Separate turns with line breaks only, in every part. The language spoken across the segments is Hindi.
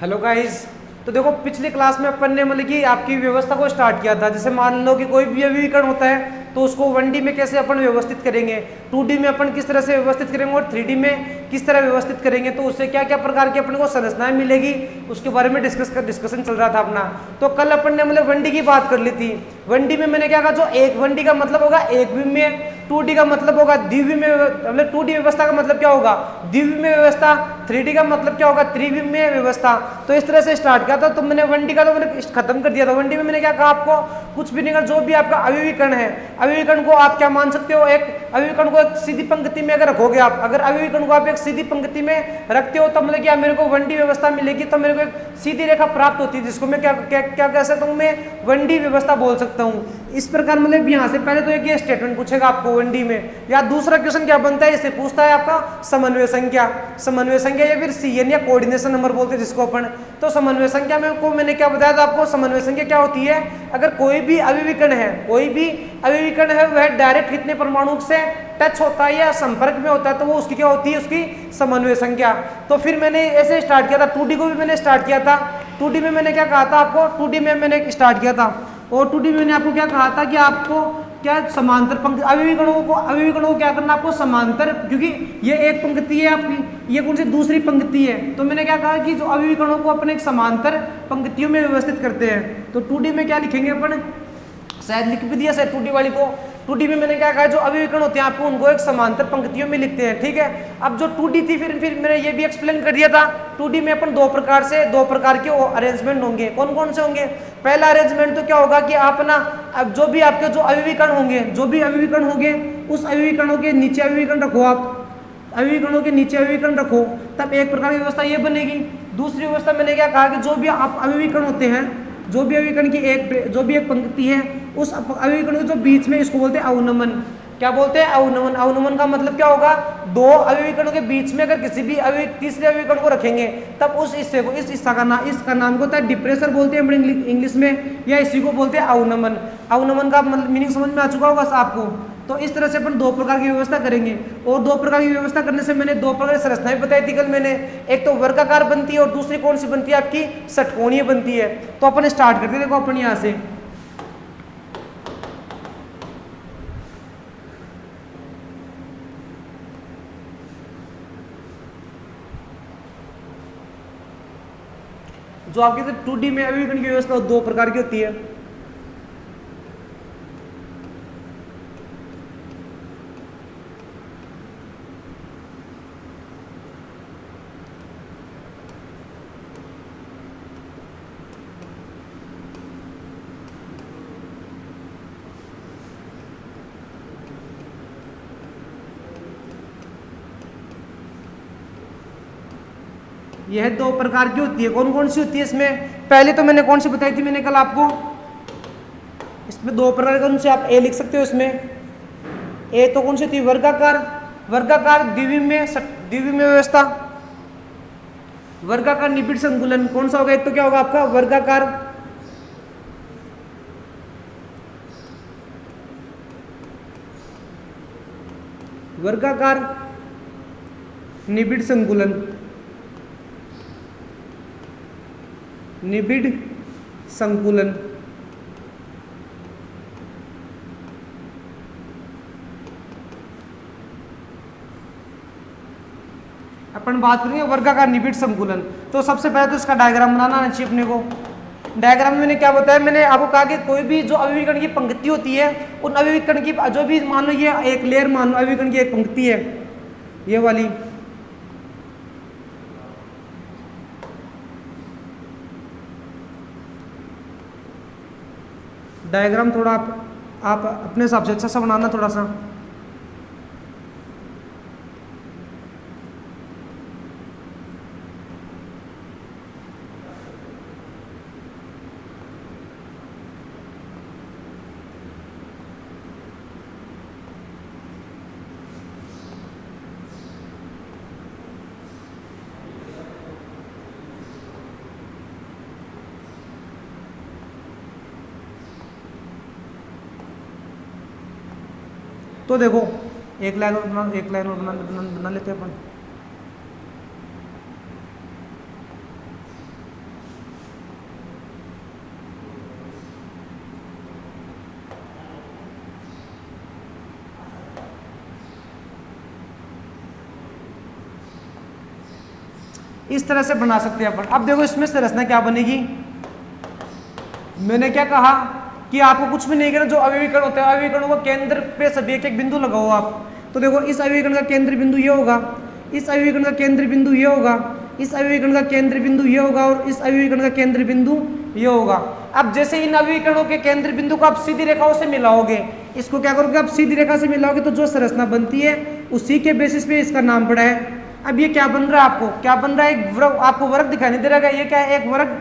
Hello guys. तो देखो पिछली क्लास में अपन ने मतलब कि आपकी व्यवस्था को स्टार्ट किया था। जैसे मान लो कि कोई भी अभिविकर्ण होता है तो उसको 1D में कैसे अपन व्यवस्थित करेंगे, 2D में अपन किस तरह से व्यवस्थित करेंगे और 3D में किस तरह व्यवस्थित करेंगे, तो उससे क्या क्या प्रकार की अपन को संरचनाएं मिलेगी उसके बारे में डिस्कशन चल रहा था अपना। तो कल अपन ने मतलब 1D की बात कर ली थी। 1D में मैंने क्या कहा, जो एक 1D का मतलब होगा एक विमीय, 2D का मतलब होगा द्विविमीय, मतलब 2D व्यवस्था का मतलब क्या होगा द्विविमीय व्यवस्था, 3D का मतलब क्या होगा त्रिविमीय व्यवस्था। तो इस तरह से स्टार्ट किया था। तो मैंने 1D का तो मैंने खत्म कर दिया था। 1D में मैंने क्या कहा आपको, कुछ भी नहीं कर, जो भी आपका अभिविकर्ण है, अभिविकर्ण को आप क्या मान सकते हो, एक अभिविकर्ण को एक सीधी पंक्ति में अगर रखोगे आप, अगर अभिविकर्ण को आप एक सीधी पंक्ति में रखते हो तो मतलब क्या मेरे को 1D व्यवस्था मिलेगी, तो मेरे को एक सीधी रेखा प्राप्त होती है जिसको मैं क्या क्या क्या कह सकता हूँ, मैं 1D व्यवस्था बोल सकता हूँ। इस प्रकार मतलब यहाँ से पहले तो एक ये स्टेटमेंट पूछेगा आपको 1D में। या दूसरा क्वेश्चन क्या बनता है, इसे पूछता है आपका समन्वय संख्या, समन्वय संख्या या फिर CN या कोऑर्डिनेशन नंबर बोलते हैं जिसको अपन। तो समन्वय संख्या में को मैंने क्या बताया था आपको, समन्वय संख्या क्या होती है, अगर कोई भी अभिविकर्ण है, कोई भी अभिविकर्ण है वह डायरेक्ट कितने परमाणु से टच होता है या संपर्क में होता है तो वो उसकी क्या होती है, उसकी समन्वय संख्या। तो फिर मैंने ऐसे स्टार्ट किया था, 2D को भी मैंने स्टार्ट किया था। 2D में मैंने क्या कहा था आपको, 2D में मैंने स्टार्ट किया था और 2D में मैंने आपको क्या कहा था कि आपको क्या समांतर पंक्ति अभिविकर्णों को क्या करना, आपको समांतर, क्योंकि ये एक पंक्ति है आपकी, ये कौन सी दूसरी पंक्ति है, तो मैंने क्या कहा कि जो अभिविकर्णों को अपन एक समांतर पंक्तियों में व्यवस्थित करते हैं। तो 2D में क्या लिखेंगे अपन, शायद लिख भी दिया शायद 2D वाली को। 2D में मैंने क्या कहा, जो अभिविकर्ण होते हैं आपको उनको एक समांतर पंक्तियों में लिखते हैं, ठीक है। अब जो 2D थी फिर मैंने ये भी एक्सप्लेन कर दिया था, 2D में अपन दो प्रकार के अरेंजमेंट होंगे। कौन कौन से होंगे, पहला अरेंजमेंट तो क्या होगा कि आप ना, अब जो भी आपके जो अभिविकर्ण होंगे उस अभिविकर्णों के नीचे अभिविकर्ण रखो, आप अभिविकर्णों के नीचे अभिविकर्ण रखो, तब एक प्रकार की व्यवस्था ये बनेगी। दूसरी व्यवस्था मैंने क्या कहा कि जो भी आप अभिविकर्ण होते हैं, जो भी अभिविकर्ण की एक पंक्ति है, उस अभिविकर्ण के जो बीच में, इसको बोलते हैं अवनमन। क्या बोलते हैं, अवनमन। अवनमन का मतलब क्या होगा, दो अभिविकर्णों के बीच में अगर किसी भी तीसरे अभिविकर्ण को रखेंगे तब उस हिस्से को, इसका नाम को होता है डिप्रेसर बोलते हैं इंग्लिश में, या इसी को बोलते हैं अवनमन। अवनमन का मतलब मीनिंग समझ में आ चुका होगा आपको। तो इस तरह से अपन दो प्रकार की व्यवस्था करेंगे, और दो प्रकार की व्यवस्था करने से मैंने दो प्रकार की संरचनाएं बताई थी कल मैंने, एक तो वर्गाकार बनती है और दूसरी कौन सी बनती है आपकी, षटकोणीय बनती है। तो अपन स्टार्ट करते हैं, देखो अपन यहां से जो आपके 2D में अभिविकर्ण की व्यवस्था दो प्रकार की होती है। यह दो प्रकार की होती है। कौन कौन सी होती है इसमें, पहले तो मैंने कौन सी बताई थी मैंने कल आपको, इसमें दो प्रकार कौन से, आप ए लिख सकते हो इसमें। ए तो कौन सी थी, वर्गाकार द्विविमीय व्यवस्था, वर्गाकार निबिड़ संकुलन। कौन सा होगा, एक तो क्या होगा आपका वर्गाकार निबिड़ संकुलन, निबिड़ संकुलन। अपन बात करेंगे वर्गाकार निबिड़ संकुलन। तो सबसे पहले तो इसका डायग्राम बनाना आना चाहिए अपने को। डायग्राम में मैंने क्या बताया, मैंने आपको कहा कि कोई भी जो अभिविकर्ण की पंक्ति होती है, उन अभिविकर्ण की जो भी, मान लो ये एक लेयर, मान लो अभिविकर्ण की एक पंक्ति है ये वाली, डायग्राम थोड़ा आप अपने हिसाब से अच्छा सा बनाना थोड़ा सा। तो देखो एक लाइन और बना लेते हैं अपन। इस तरह से बना सकते हैं अपन। अब देखो इसमें संरचना क्या बनेगी, मैंने क्या कहा कि आपको कुछ भी नहीं करना, जो अवयवीकरण होता है अवयवीकरणों को केंद्र पे सभी एक एक बिंदु लगाओ आप। तो देखो इस अवयवीकरण का केंद्र बिंदु ये होगा, इस अवयवीकरण का केंद्र बिंदु ये होगा, इस अवयवीकरण का केंद्र बिंदु ये होगा और इस अवयवीकरण का केंद्र बिंदु ये होगा। अब जैसे इन अवयवीकरणों के केंद्र बिंदु को आप सीधी रेखाओं से मिलाओगे, इसको क्या करोगे आप सीधी रेखा से मिलाओगे तो जो संरचना बनती है उसी के बेसिस पे इसका नाम पड़ा है। अब ये क्या बन रहा है, आपको क्या बन रहा है, एक वर्ग, आपको वर्ग दिखाई नहीं दे रहा है, ये क्या है एक वर्ग,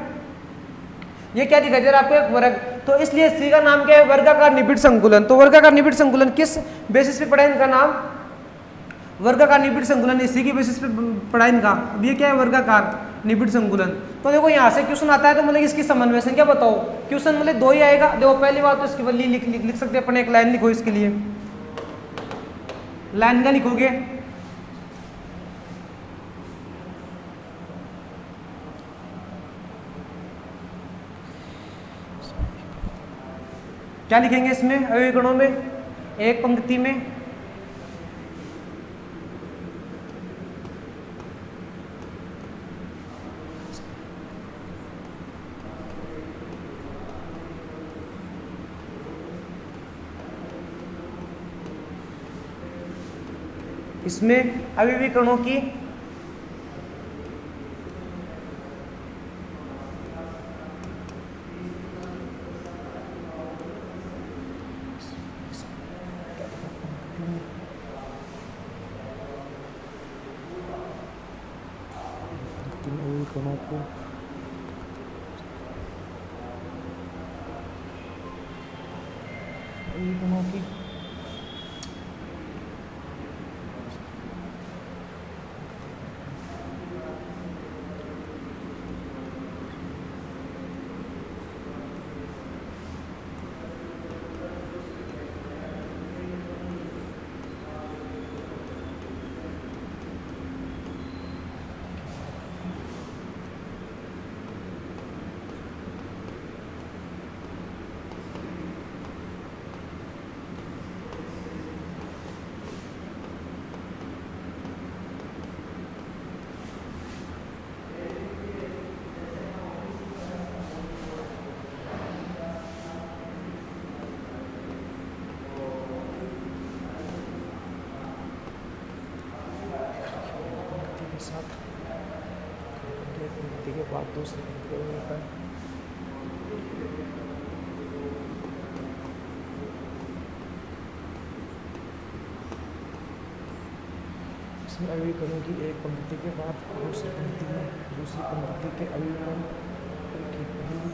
ये क्या दिखाई दे रहा है आपको एक वर्ग। तो इसलिए सी का नाम क्या है, वर्गाकार निबिड़ संकुलन। तो वर्गाकार निबिड़ संकुलन किस बेसिस पे पड़ा है, इनका नाम वर्गाकार निबिड़ संकुलन, इसी की बेसिस पे पड़ा इनका। अब ये क्या है वर्गाकार निबिड़ संकुलन। तो देखो यहाँ से क्वेश्चन आता है तो मतलब इसकी समन्वय संख्या बताओ, क्वेश्चन मतलब दो ही आएगा। देखो पहली बात तो इसकी वैल्यू लिख सकते हैं अपन, एक लाइन लिखो, इसके लिए लाइन का लिखोगे, क्या लिखेंगे इसमें अवयवीकरणों में, एक पंक्ति में इसमें अवयवीकरणों की के बाद दूसरे इसमें अवयवीकरणों की एक पंक्ति के बाद दूसरी पंक्ति में दूसरी पंक्ति के अवयवीकरण की पहली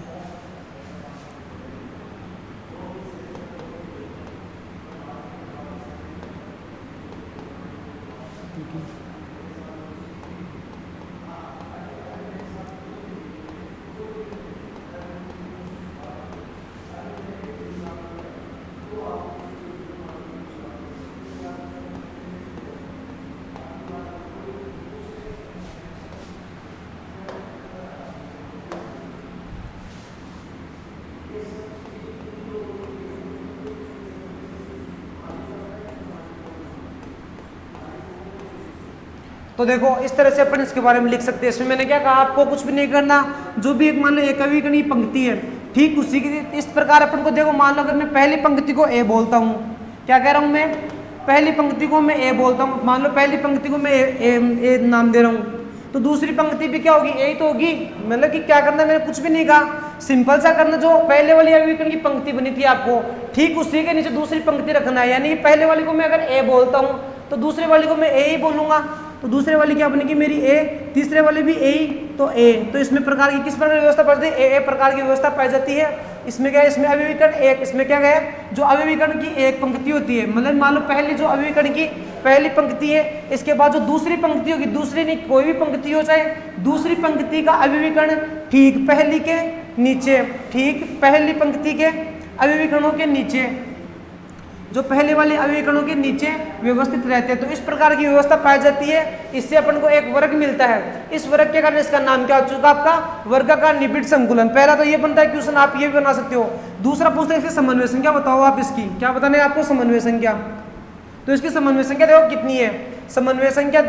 तो देखो इस तरह से अपन इसके बारे में लिख सकते हैं। इसमें मैंने क्या कहा, आपको कुछ भी नहीं करना, जो भी एक मान लो एक अवयवीकरण की पंक्ति है, ठीक उसी की इस प्रकार अपन को देखो, मान लो अगर मैं पहली पंक्ति को ए बोलता हूँ, क्या कह रहा हूँ मैं, पहली पंक्ति को मैं ए बोलता हूँ, मान लो पहली पंक्ति को मैं ए नाम दे रहा हूँ, तो दूसरी पंक्ति भी क्या होगी, ए तो होगी। मतलब कि क्या करना, मैंने कुछ भी नहीं कहा, सिंपल सा करना, जो पहले वाली अवयवीकरण की पंक्ति बनी थी आपको, ठीक उसी के नीचे दूसरी पंक्ति रखना है। यानी कि पहले वाली को मैं अगर ए बोलता हूँ तो दूसरे वाली को मैं ए ही बोलूंगा, तो दूसरे वाली क्या बनेगी मेरी ए, तीसरे वाली भी ए ही, तो ए। तो इसमें प्रकार की किस प्रकार की व्यवस्था पाई जाती है, ए प्रकार की व्यवस्था पाई जाती है। इसमें क्या है, इसमें अवयवीकरण एक, इसमें क्या है, जो अवयवीकरण की एक पंक्ति होती है, मतलब मान लो पहली जो अवयवीकरण की पहली पंक्ति है, इसके बाद जो दूसरी पंक्ति होगी, दूसरी नहीं कोई भी पंक्ति हो, चाहे दूसरी पंक्ति का अवयवीकरण ठीक पहली के नीचे, ठीक पहली पंक्ति के अवयवीकरणों के नीचे, जो पहले वाले अवयवीकरणों के नीचे व्यवस्थित रहते हैं। तो इस प्रकार की व्यवस्था पाई जाती है, इससे अपन को एक वर्ग मिलता है। इस वर्ग के कारण इसका नाम क्या हो चुका आपका, वर्गाकार निबिड़ संकुलन। पहला तो ये बनता है क्वेश्चन, आप ये भी बना सकते हो। दूसरा पूछते हैं इसकी समन्वय संख्या बताओ, आप इसकी क्या बताना है आपको, समन्वय संख्या। तो इसकी समन्वय संख्या देखो कितनी है, समन्वय संख्या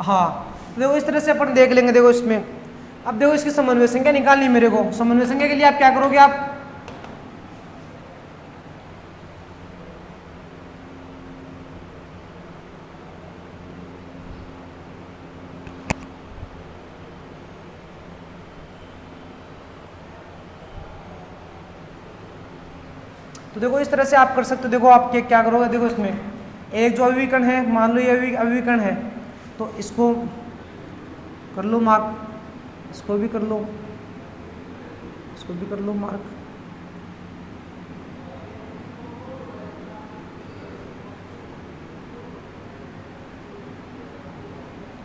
हाँ, तो देखो इस तरह से अपन देख लेंगे। देखो इसमें अब देखो इसकी समन्वय संख्या निकालनी है मेरे को। समन्वय संख्या के लिए आप क्या करोगे, आप तो देखो इस तरह से आप कर सकते हो। देखो आप क्या करोगे, देखो इसमें एक जो अविकर्ण है, मान लो ये अविकर्ण है, तो इसको कर लो मार्क, इसको भी कर लो, इसको भी कर लो मार्क।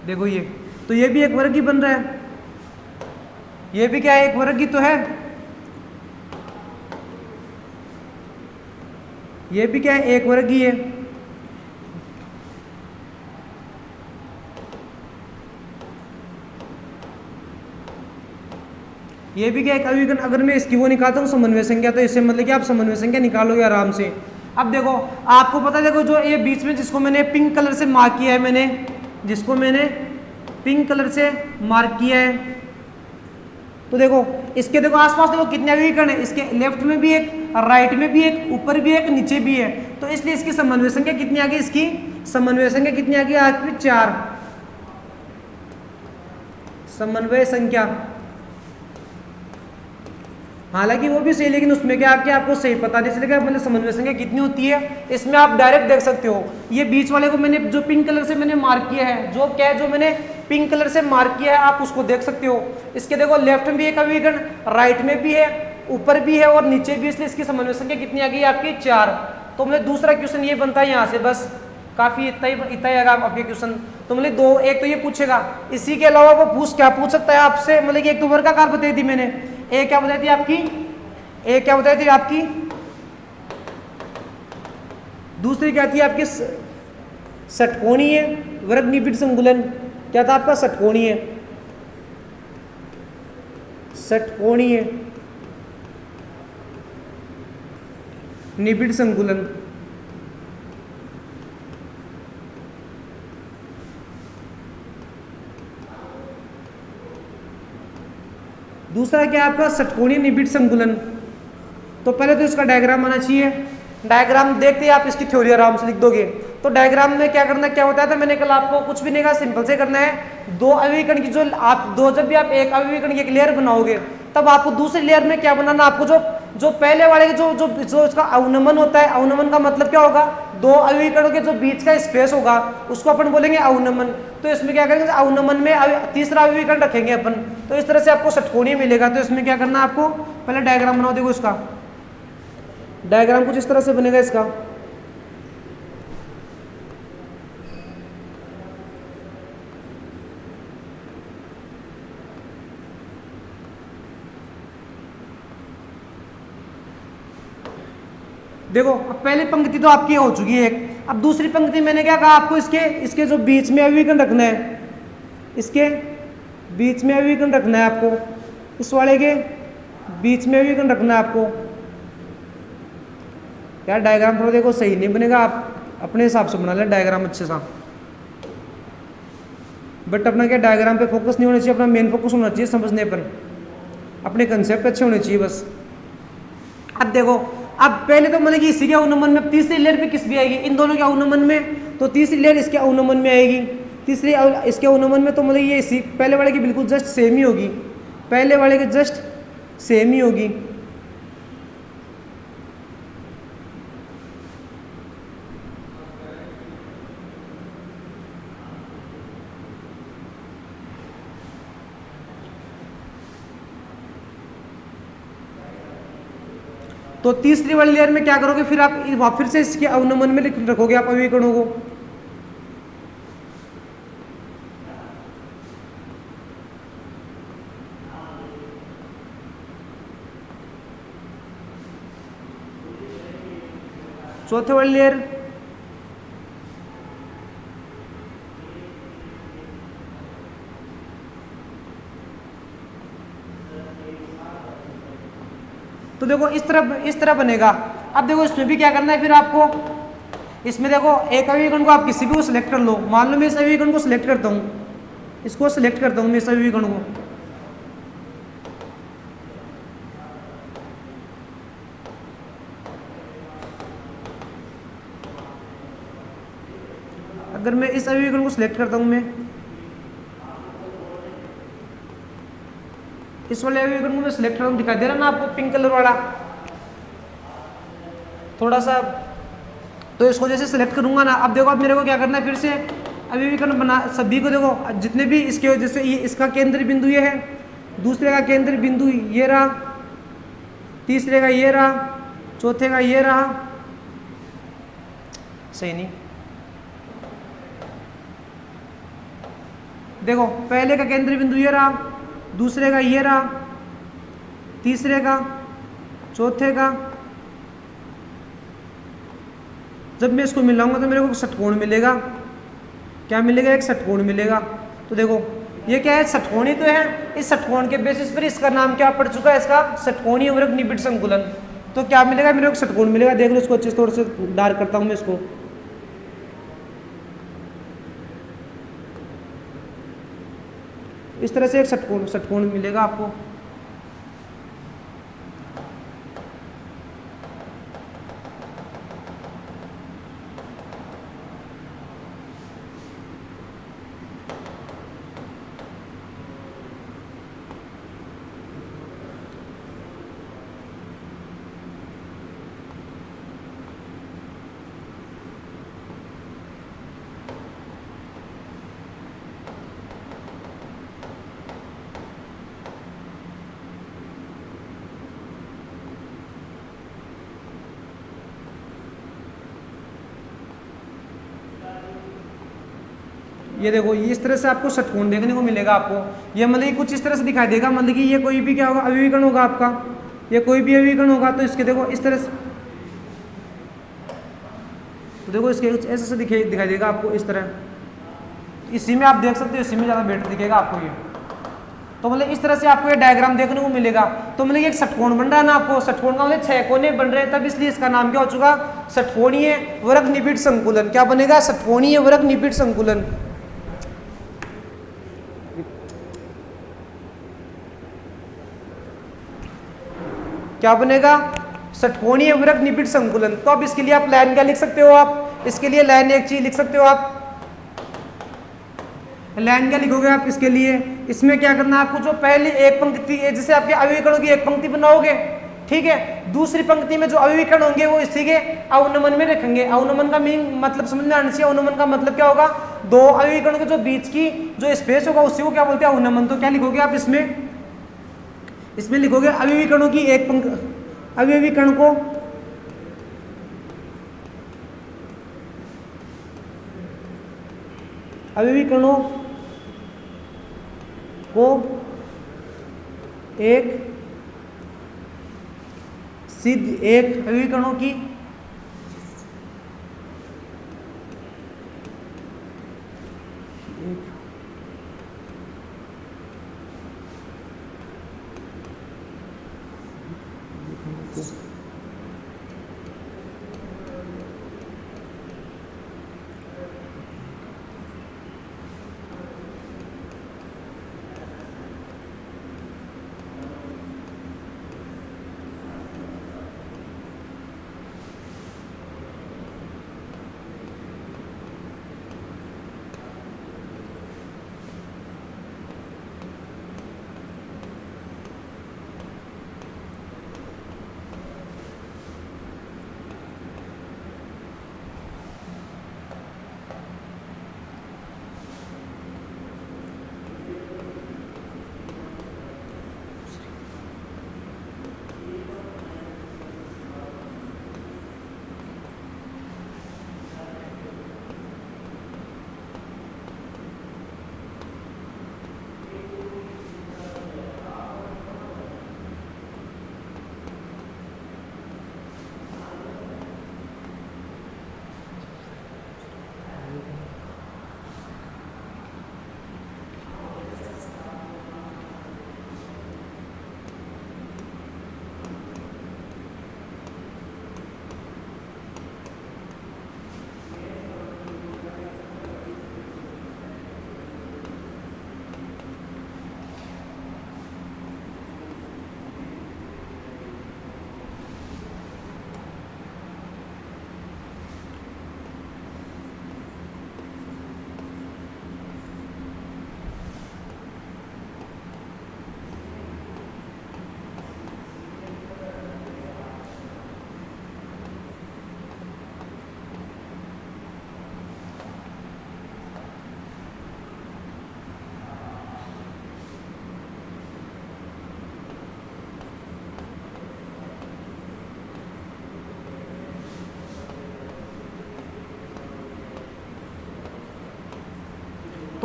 देखो ये, तो ये भी एक वर्ग ही बन रहा है, ये भी क्या है, एक वर्ग ही तो है, ये भी क्या है, एक वर्ग ही है। ये भी क्या एक अविकर्ण, अगर मैं इसकी वो निकालता हूँ समन्वय संख्या, तो इससे मतलब कि आप समन्वय संख्या निकालोगे आराम से। अब देखो आपको पता है, देखो जो ये बीच में जिसको मैंने पिंक कलर से मार्क किया है, मैंने जिसको मैंने पिंक कलर से मार्क किया है, तो देखो इसके देखो आसपास देखो कितने अविकर्ण है, इसके लेफ्ट में भी एक, राइट में भी एक, ऊपर भी एक, नीचे भी है, तो इसलिए इसकी समन्वय संख्या कितनी आ गई, इसकी समन्वय संख्या कितनी आ गई, आपकी 4 समन्वय संख्या। हालांकि वो भी सही, लेकिन उसमें क्या आपको सही पता नहीं चलेगा मतलब समन्वय संख्या कितनी होती है। इसमें आप डायरेक्ट देख सकते हो, ये बीच वाले को मैंने जो पिंक कलर से मैंने मार्क किया है, जो क्या है, जो मैंने पिंक कलर से मार्क किया है, आप उसको देख सकते हो। इसके देखो लेफ्ट में भी एक अविकर्ण, राइट में भी है, ऊपर भी है और नीचे भी, इसलिए इसकी समन्वय संख्या कितनी आ गई आपकी 4। तो मतलब दूसरा क्वेश्चन ये बनता है यहाँ से, बस काफी इतना ही आएगा आपके क्वेश्चन। तो मतलब दो, एक तो ये पूछेगा, इसी के अलावा वो क्या पूछ सकता है आपसे, मतलब कि एक तो वर्गाकार बताई थी मैंने, एक क्या बताई थी आपकी, एक क्या बताई थी आपकी, दूसरी क्या थी आपकी षटकोणीय वर्ग निबिड़ संकुलन, क्या था आपका षटकोणीय, षटकोणीय निबिड़ संकुलन। दूसरा क्या आपका षटकोणीय निबिड़ संकुलन। तो पहले तो इसका डायग्राम आना चाहिए, डायग्राम देखते ही आप इसकी थ्योरी आराम से लिख दोगे। तो डायग्राम में क्या करना, क्या बताया था मैंने कल आपको, कुछ भी नहीं कहा, सिंपल से करना है। दो अविकर्ण की जो आप दो, जब भी आप एक अविकर्ण की एक लेयर बनाओगे, तब आपको दूसरी लेयर में क्या बनाना, आपको जो पहले वाले जो इसका अवनमन होता है, अवनमन का मतलब क्या होगा, दो अविकरणों के जो बीच का स्पेस होगा उसको अपन बोलेंगे अवनमन। तो इसमें क्या करेंगे, अवनमन में तीसरा अविकर्ण रखेंगे अपन, तो इस तरह से आपको षटकोणीय मिलेगा। तो इसमें क्या करना है आपको, पहले डायग्राम बनाओ। देखो इसका डायग्राम कुछ इस तरह से बनेगा इसका। देखो अब पहली पंक्ति तो आपकी हो चुकी है एक, अब दूसरी पंक्ति मैंने क्या कहा आपको, इसके जो बीच में अविकर्ण रखना है, इसके बीच में अविकर्ण रखना है आपको, इस वाले के बीच में अविकर्ण रखना है आपको। यार डायग्राम थोड़ा देखो सही नहीं बनेगा, आप अपने हिसाब से बना लें डायग्राम अच्छे सा, बट अपना क्या डायग्राम पे फोकस नहीं होना चाहिए, अपना मेन फोकस होना चाहिए समझने पर, अपने कंसेप्ट अच्छे होने चाहिए बस। अब देखो, अब पहले तो मतलब कि इसी के अवनमन में तीसरी लेयर पे किस भी आएगी, इन दोनों के अवनमन में, तो तीसरी लेयर इसके अवनमन में आएगी, तीसरी इसके अवनमन में, तो मतलब ये इसी पहले वाले की बिल्कुल जस्ट सेम ही होगी, पहले वाले के जस्ट सेम ही होगी। तो तीसरी वाली लेयर में क्या करोगे, फिर आप फिर से इसके अवनमन में रखोगे आप अविकरणों को। चौथे वाली लेयर, तो देखो इस तरह बनेगा। अब देखो इसमें भी क्या करना है फिर आपको, इसमें देखो एक अविकर्ण को आप किसी भी को सिलेक्ट कर लो, मान लो मैं इस अविकर्ण को सिलेक्ट करता हूँ, इसको सिलेक्ट करता हूँ मैं इस अभिविकर्ण को। अगर मैं इस अभिविकर्ण को सिलेक्ट करता हूँ, मैं इस वाले अभिविकर्ण को मैं सिलेक्ट करता हूँ, दिखाई दे रहा ना आपको पिंक कलर वाला थोड़ा सा। तो इसको जैसे सिलेक्ट करूंगा ना, अब देखो अब मेरे को क्या करना है, फिर से अभिविकर्ण बना सभी को। देखो जितने भी इसके, जैसे ये इसका केंद्र बिंदु ये है, दूसरे का केंद्र बिंदु ये रहा, तीसरे का ये रहा, चौथे का ये रहा, सही नहीं। देखो पहले का केंद्र बिंदु ये रहा, दूसरे का ये रहा, तीसरे का, चौथे का। जब मैं इसको मिलाऊंगा तो मेरे को षटकोण मिलेगा। क्या मिलेगा? एक षटकोण मिलेगा। तो देखो ये क्या है, षटकोण ही तो है। इस षटकोण के बेसिस पर इसका नाम क्या पड़ चुका है, इसका षटकोणीय वर्ग निबिड़ संकुलन। तो क्या मिलेगा, मेरे को षटकोण मिलेगा। देख लो इसको अच्छे से, थोड़ा से डार्क करता हूं मैं इसको। इस तरह से एक षटकोण मिलेगा आपको। ये देखो ये इस तरह से आपको षटकोण देखने को मिलेगा आपको। ये मतलब कुछ इस तरह से दिखाई देगा, मतलब कि ये कोई भी क्या होगा, अभिविकर्ण होगा आपका। ये कोई भी अभिविकर्ण होगा तो इसके देखो इस तरह से, तो देखो इसके ऐसे से दिखाई देगा आपको इस तरह। इसी में आप देख सकते हो, इसी में ज़्यादा बेटर दिखेगा आपको ये। तो मतलब इस तरह से आपको ये डायग्राम देखने को मिलेगा। तो मतलब एक षटकोण बन रहा है ना आपको, षटकोण का मतलब 6 कोने बन रहे हैं, तब इसलिए इसका नाम क्या हो चुका, षटकोणीय वर्ग निबिड़ संकुलन। क्या बनेगा, षटकोणीय वर्ग निबिड़ संकुलन। क्या बनेगा, षटकोणीय वर्ग निबिड़ संकुलन। तो अब इसके लिए आप लाइन क्या लिख सकते हो, आप इसके लिए लाइन एक चीज लिख सकते हो। आप लाइन क्या लिखोगे आप इसके लिए, इसमें क्या करना है आपको, जो पहली एक पंक्ति है, जैसे आपके अभिविकरणों की एक पंक्ति बनाओगे, ठीक है, दूसरी पंक्ति में जो अभिविकर्ण होंगे वो इसी के अवनमन में रखेंगे। अवनमन का मीनिंग मतलब समझ में आना चाहिए। अवनमन का मतलब क्या होगा, दो अभिविकरणों के जो बीच की जो स्पेस होगा उसी को क्या बोलते हैं, अवनमन। तो क्या लिखोगे आप इसमें लिखोगे अभिविकरणों की एक पंक्ति, अभिविकर्ण को एक सिद्ध एक अभिविकरणों की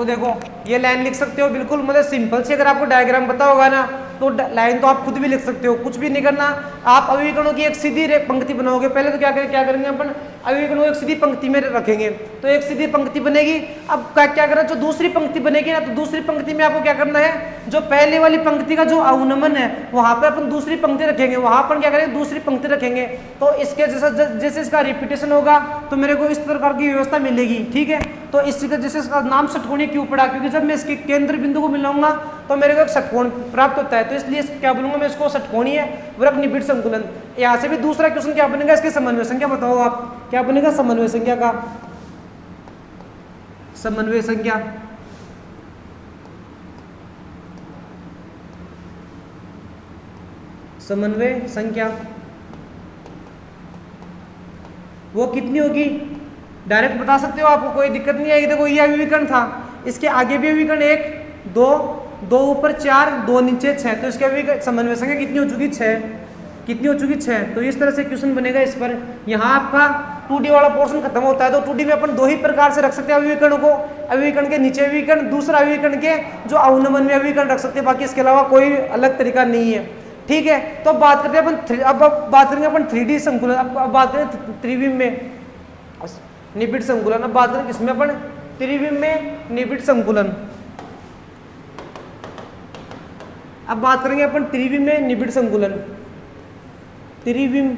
तो देखो ये लाइन लिख सकते हो बिल्कुल मतलब सिंपल से। अगर आपको डायग्राम पता होगा ना तो लाइन तो आप खुद भी लिख सकते हो, कुछ भी नहीं करना। आप अभिकरणों की एक सीधी पंक्ति बनाओगे। पहले तो क्या करेंगे अपन, अभिकरणों एक सीधी पंक्ति में रखेंगे, तो एक सीधी पंक्ति बनेगी। अब क्या करना, जो दूसरी पंक्ति बनेगी ना, तो दूसरी पंक्ति में आपको क्या करना है, जो पहले वाली पंक्ति का जो अवनमन है वहां पर अपन दूसरी पंक्ति रखेंगे, वहां पर क्या करेंगे, दूसरी पंक्ति रखेंगे। तो इसके जैसे इसका रिपीटेशन होगा तो मेरे को इस प्रकार की व्यवस्था मिलेगी। ठीक है, तो इसी का जैसे इसका नाम षटकोणीय क्यों पड़ा, क्योंकि जब मैं इसके केंद्र बिंदु को मिलाऊंगा तो मेरे को एक षटकोण प्राप्त होता है, तो इसलिए क्या बोलूंगा मैं इसको, षटकोणीय वृत्त निबिड़ संकुलन। यहाँ से भी दूसरा क्वेश्चन क्या बनेगा, इसकी समन्वय संख्या बताओ आप, क्या बनेगा समन्वय संख्या का, समन्वय संख्या। समन्वय संख्या वो कितनी होगी, डायरेक्ट बता सकते हो, आपको कोई दिक्कत नहीं आएगी। देखो ये अभिविकर्ण था, इसके आगे भी अभिविकर्ण 1 2 2 ऊपर 4 2 नीचे 6, तो इसके अभिविकर्ण समन्वय संख्या कितनी हो चुकी 6, कितनी हो चुकी 6। तो इस तरह से क्वेश्चन बनेगा इस पर। यहाँ आपका 2D वाला पोर्शन खत्म होता है, तो 2D में अपन दो ही प्रकार से रख सकते हैं अभिविकर्ण को, अभिविकर्ण के नीचे अभिविकर्ण, दूसरा अभिविकर्ण के जो अवनमन में अभिविकर्ण रख सकते हैं, बाकी इसके अलावा कोई अलग तरीका नहीं है। ठीक है, तो अब बात करते हैं अपन अब बात करेंगे अपन 3D संकुलन। अब बात करें त्रिविम में निबिड़ संकुलन। अब बात करें किसमें अपन, त्रिविम में निबिड़ संकुलन। अब बात करेंगे अपन त्रिविम में निबिड़ संकुलन। त्रिविम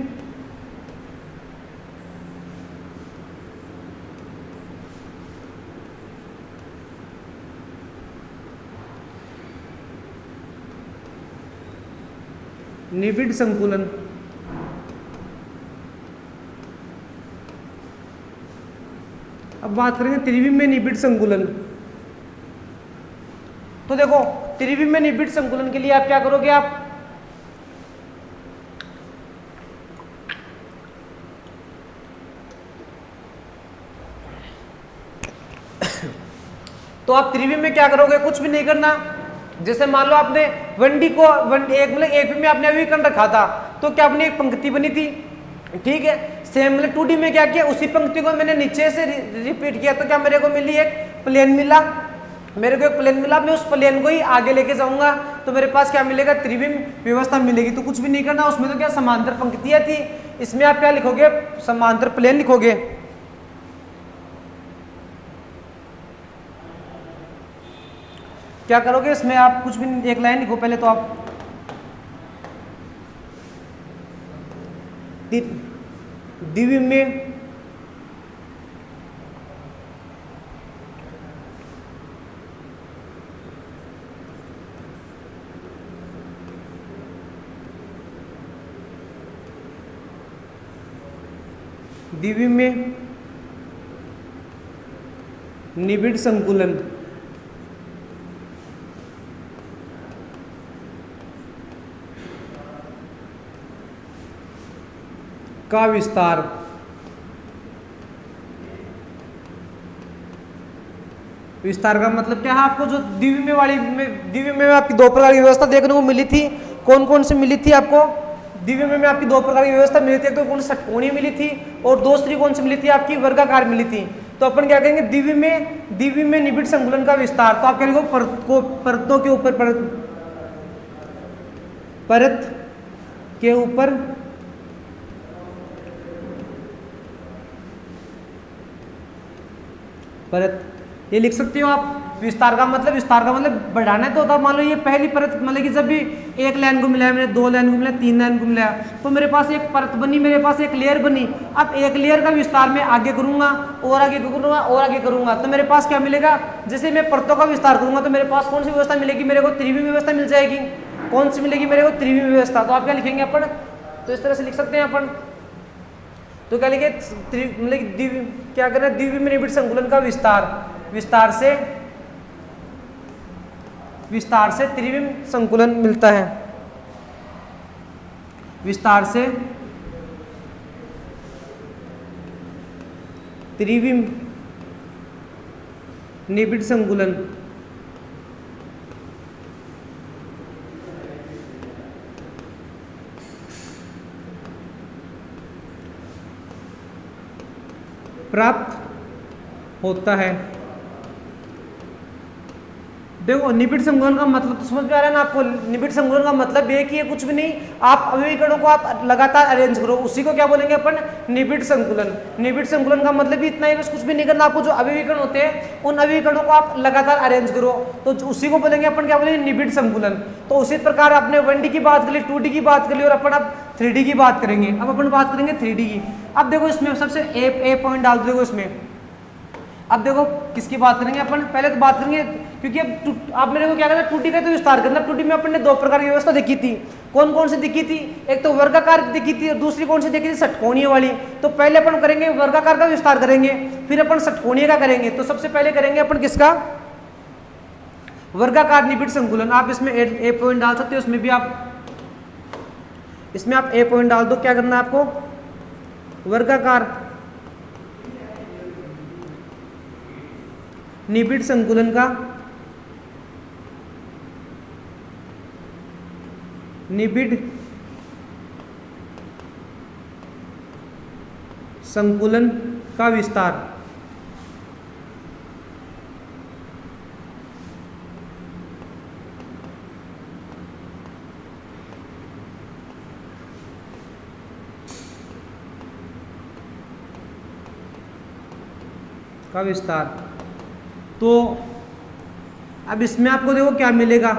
निबिड़ संकुलन। अब बात करेंगे त्रिविम में निबिड़ संकुलन। तो देखो त्रिविम में निबिड़ संकुलन के लिए आप क्या करोगे, आप तो आप त्रिविम में क्या करोगे, कुछ भी नहीं करना। जैसे मान लो आपने 1D को एक में आपने अभिविकर्ण रखा था, तो क्या अपनी एक पंक्ति बनी थी। ठीक है, सेम 2D में क्या किया, उसी पंक्ति को मैंने नीचे से रिपीट किया, तो क्या मेरे को मिली एक प्लेन मिला, मेरे को एक प्लेन मिला। मैं उस प्लेन को ही आगे लेके जाऊंगा तो मेरे पास क्या मिलेगा, त्रिविम व्यवस्था मिलेगी। तो कुछ भी नहीं करना, उसमें तो क्या समांतर पंक्तियां थी, इसमें आप क्या लिखोगे, समांतर प्लेन लिखोगे। क्या करोगे इसमें, आप कुछ भी एक लाइन लिखो पहले तो आप, द्विविम में द्विविम में निबिड़ संकुलन का विस्तार। विस्तार का मतलब क्या है, आपको जो द्विविम में आपकी दो प्रकार की व्यवस्था देखने को मिली थी। कौन कौन सी मिली थी आपको, द्विविम में आपकी दो प्रकार की व्यवस्था मिली थी, एक तो कौन सी षटकोणीय मिली थी और दूसरी कौन सी मिली थी आपकी वर्गाकार मिली थी। तो अपन क्या कहेंगे, द्विविम में निबिड़ संकुलन का विस्तार। तो आप कह रहे हो परतों के ऊपर परत के ऊपर परत, ये लिख सकते हो आप। विस्तार का मतलब बढ़ाना है, तो होता मान लो ये पहली परत, मतलब कि जब भी एक लाइन को मिलाया मैंने, 2 लाइन को मिलाया, 3 लाइन को मिलाया, तो मेरे पास एक परत बनी, मेरे पास एक लेयर बनी। अब एक लेयर का विस्तार मैं आगे करूंगा और आगे करूंगा और आगे करूंगा, तो मेरे पास क्या मिलेगा, जैसे मैं परतों का विस्तार करूंगा तो मेरे पास कौन सी व्यवस्था मिलेगी, मेरे को त्रिविम व्यवस्था मिल जाएगी। कौन सी मिलेगी, मेरे को त्रिविम व्यवस्था। तो आप क्या लिखेंगे अपन, तो इस तरह से लिख सकते हैं अपन। तो क्या लिखे, मतलब क्या करना, द्विविम में निबिड़ संकुलन का विस्तार से त्रिविम संकुलन मिलता है। विस्तार से त्रिविम निबिड़ संकुलन प्राप्त होता है। देखो निबिड़ संकुलन का मतलब तो समझ में आ रहा है ना आपको। निबिड़ संकुलन का मतलब ये है कि ये कुछ भी नहीं, आप अवयवीकरणों को आप लगातार अरेंज करो, उसी को क्या बोलेंगे अपन, निबिड़ संकुलन। निबिड़ संकुलन का मतलब भी इतना ही, बस कुछ भी नहीं करना आपको। जो अवयवीकरण होते हैं उन अवयवीकरणों को आप लगातार अरेंज करो, तो उसी को बोलेंगे अपन, क्या बोलेंगे, निबिड़ संकुलन। तो उसी प्रकार आपने 1D की बात कर ली, 2D की बात कर ली, और अपन अब 3D की बात करेंगे। अब अपन बात करेंगे 3D की। अब देखो इसमें सबसे ए पॉइंट डाल दो इसमें। अब देखो किसकी बात करेंगे अपन, पहले तो बात करेंगे, क्योंकि अब आप मेरे को क्या करना, 2D का तो विस्तार करना। 2D में अपन ने दो प्रकार की व्यवस्था देखी थी। कौन कौन सी देखी थी, एक तो वर्गाकार देखी थी और दूसरी कौन सी देखी थी, षटकोणीय वाली। तो पहले अपन करेंगे वर्गाकार का विस्तार करेंगे, फिर अपन षटकोणीय का करेंगे। तो सबसे पहले करेंगे अपन किसका, वर्गाकार निबिड़ संकुलन। आप इसमें ए पॉइंट डाल सकते हो, इसमें भी इसमें आप ए पॉइंट डाल दो। क्या करना है आपको, वर्गाकार निबिड़ संकुलन का, निबिड़ संकुलन का विस्तार। तो अब इसमें आपको देखो क्या मिलेगा।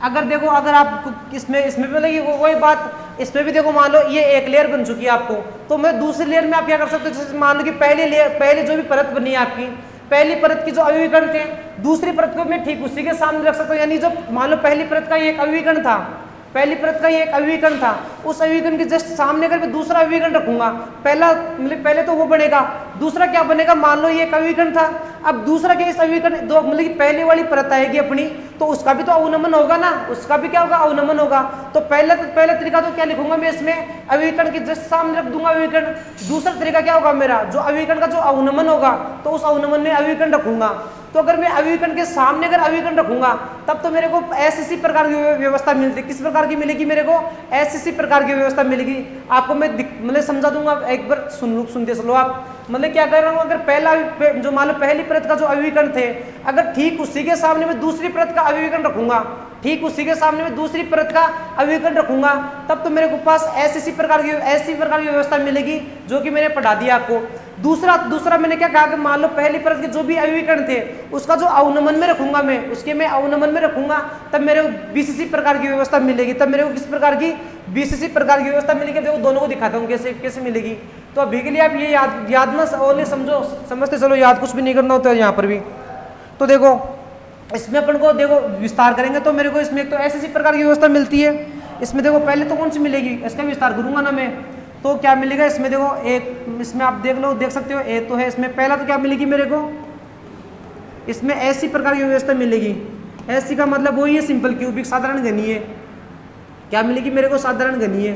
अगर देखो, अगर आप इसमें भी लगी वही बात, इसमें भी देखो मान लो ये एक लेयर बन चुकी है आपको, तो मैं दूसरी लेयर में आप क्या कर सकते हो, जैसे मान लो कि पहले जो भी परत बनी है आपकी, पहली परत की जो अवयवीकरण थे, दूसरी परत को मैं ठीक उसी के सामने रख सकता हूँ। यानी जो मान लो पहली परत का ये एक अवयवीकरण था, पहली परत का ये एक अवयवीकरण था, उस अवयवीकरण के जस्ट सामने अगर मैं दूसरा अवयवीकरण रखूंगा, पहले तो वो बनेगा, दूसरा क्या बनेगा, मान लो ये एक अवयवीकरण था, अब दूसरा क्या, इस अवयवीकरण दो मतलब कि पहले वाली परत आएगी अपनी, तो उसका भी तो अवनमन होगा ना, उसका भी क्या होगा, अवनमन होगा। तो पहला तरीका तो क्या लिखूंगा मैं इसमें, अवयवीकरण के जस्ट सामने रख दूंगा अवयवीकरण। दूसरा तरीका क्या होगा मेरा, जो अवयवीकरण का जो अवनमन होगा, तो उस अवनमन में अवयवीकरण रखूंगा। तो अगर मैं अवयवीकरण के सामने अगर अवयवीकरण रखूंगा, तब तो मेरे को ऐसी प्रकार की व्यवस्था मिलती। किस प्रकार की मिलेगी मेरे को, ऐसी प्रकार की व्यवस्था मिलेगी। आपको मैं मतलब समझा दूंगा, एक बार सुनते चलो आप। मतलब क्या कर रहा हूँ, अगर पहला जो मान लो पहली परत का जो अवयवीकरण थे, अगर ठीक उसी के सामने मैं दूसरी परत का अवयवीकरण रखूंगा, ठीक उसी के सामने मैं दूसरी परत का अवयवीकरण रखूंगा, तब तो मेरे को पास ऐसी प्रकार की व्यवस्था मिलेगी, जो कि मैंने पढ़ा दिया आपको। दूसरा मैंने क्या कहा कि मान लो पहली परत के जो भी अवयवीकरण थे, उसका जो अवनमन में रखूंगा मैं, उसके मैं अवनमन में रखूंगा, तब मेरे को बीसीसी प्रकार की व्यवस्था मिलेगी। तब मेरे को किस प्रकार की, बीसीसी प्रकार की व्यवस्था मिलेगी। देखो दोनों को दिखाता हूँ कैसे मिलेगी। तो अभी के लिए आप ये याद ना ओनली समझते चलो, याद कुछ भी नहीं करना होता है यहाँ पर भी। तो देखो इसमें अपन को देखो विस्तार करेंगे, तो मेरे को इसमें एक तो ऐसी प्रकार की व्यवस्था मिलती है। इसमें देखो पहले तो कौन सी मिलेगी, इसका विस्तार करूंगा ना मैं, तो क्या मिलेगा इसमें, देखो एक इसमें आप देख सकते हो, ए तो है इसमें। पहला तो क्या मिलेगी मेरे को, इसमें ऐसी प्रकार की व्यवस्था मिलेगी। ऐसी का मतलब वही है सिंपल क्यूबिक, साधारण घनीय। क्या मिलेगी मेरे को, साधारण घनीय,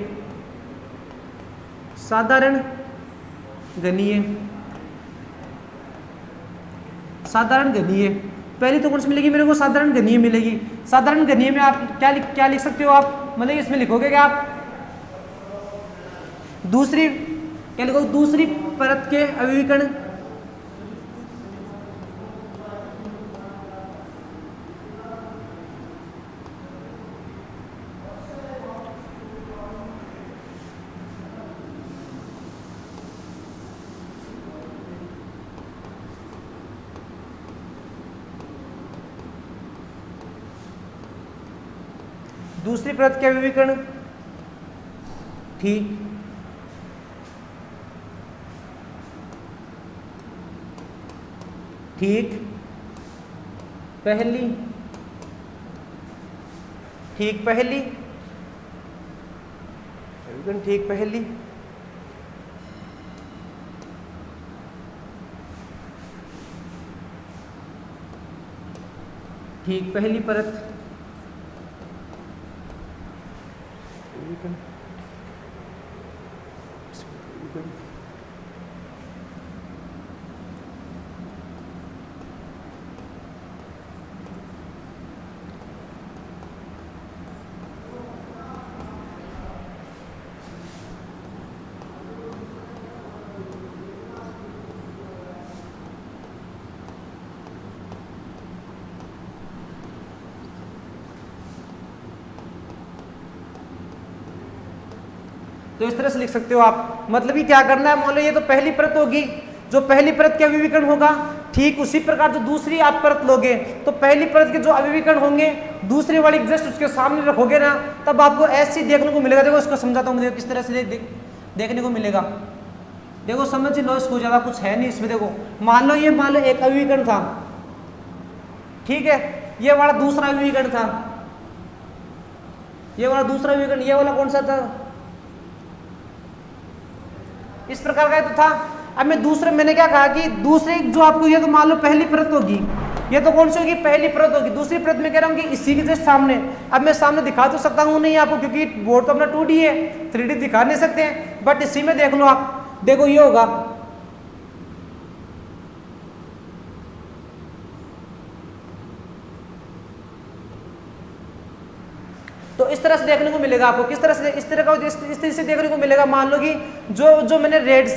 साधारण घनीय, साधारण घनीय। पहली तो कौन सी मिलेगी मेरे को, साधारण घनीय मिलेगी। साधारण घनीय में आप क्या लिख सकते हो आप, मतलब इसमें लिखोगे क्या आप, दूसरी क्या लिखो, दूसरी परत के अवयवीकरण, दूसरी परत के अवयवीकरण, ठीक। ठीक पहली, ठीक पहली, ठीक पहली, ठीक पहली परत, तो इस तरह से लिख सकते हो आप। मतलब कि क्या करना है, मान लो ये तो पहली परत होगी, जो पहली परत के अभिविकर्ण होगा ठीक उसी प्रकार जो दूसरी आप परत लोगे तो पहली परत के जो अभिविकर्ण होंगे दूसरी वाली जस्ट उसके सामने रखोगे ना, तब आपको ऐसी देखने को मिलेगा। देखो इसको समझाता हूँ, देखो किस तरह से देखने को मिलेगा। देखो समझ लो, इसको ज्यादा कुछ है नहीं इसमें। देखो मान लो एक अभिविकर्ण था, ठीक है, ये वाला दूसरा अभिविकर्ण था, ये वाला दूसरा अभिविकर्ण, ये वाला कौन सा था, इस प्रकार का तो था। अब मैं दूसरे, मैंने क्या कहा कि दूसरे जो आपको, ये तो मान लो पहली परत होगी, ये तो कौन सी होगी, पहली परत होगी। दूसरी परत में कह रहा हूँ कि इसी के जस्ट सामने, अब मैं सामने दिखा तो सकता हूँ नहीं आपको, क्योंकि बोर्ड तो अपना 2D है, 3D दिखा नहीं सकते हैं, बट इसी में देख लो आप। देखो ये होगा, तो इस तरह से देखने को मिलेगा आपको। किस तरह से, इस तरह से देखने को मिलेगा। मान लो कि जो मैंने रेड